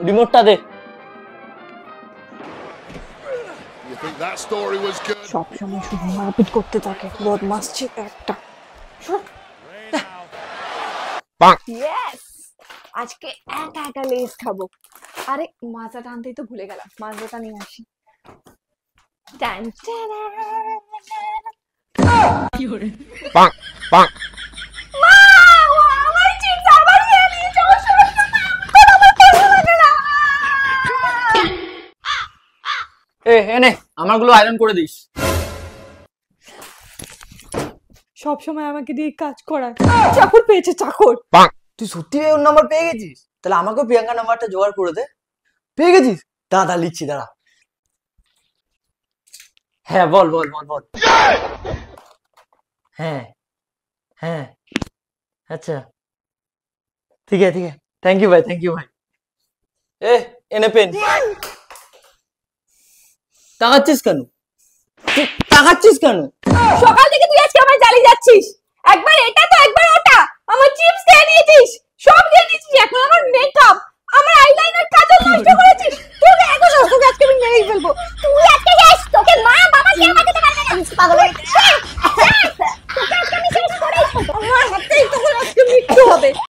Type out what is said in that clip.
রিমোটটা দে। সবসময় শুধু মারপিট করতে থাকে, বদমাস ছেলে একটা। ইয়েস, আজকে একা একা লেস খাবো। আরে মাজাটা আনতেই তো ভুলে গেলাম, মাজাটা নিয়ে আসি। এনে আমারগুলো আয়রন করে দিস। সব সময় আমাকে দিয়ে কাজ করায়। চাকর পেয়েছে, চাকর। তুই সত্যি ওর নাম্বার পেয়ে গেছিস? তাহলে আমাকেও প্রিয়াঙ্কা নাম্বারটা জোগাড় করে দে। পেয়ে গেছিস? দাঁড়া লিখছি, দাঁড়া। হ্যাঁ বল বল বল বল। হ্যাঁ হ্যাঁ, আচ্ছা ঠিক আছে ঠিক আছে, থ্যাংক ইউ ভাই, থ্যাংক ইউ ভাই। এনে পেন। তাকাচ্ছিস কেন? তাকাচ্ছিস কেন? সকাল থেকে তুই আজকে আমার জ্বালিয়ে যাচ্ছিস। একবার এটা তো একবার ওটা। আমার চিপস খেয়ে নিয়েছিস, সব খেয়ে নিয়েছিস। এখন আমার মেকআপ, আমার আইলাইনার, কাজল নষ্ট করেছিস। তোকে এখন আজকে আমি মেরেই ফেলবো। তুই আজকে শেষ, তোকে মা বাবা কেউ বাঁচাতে পারবে না। পাগল হয়ে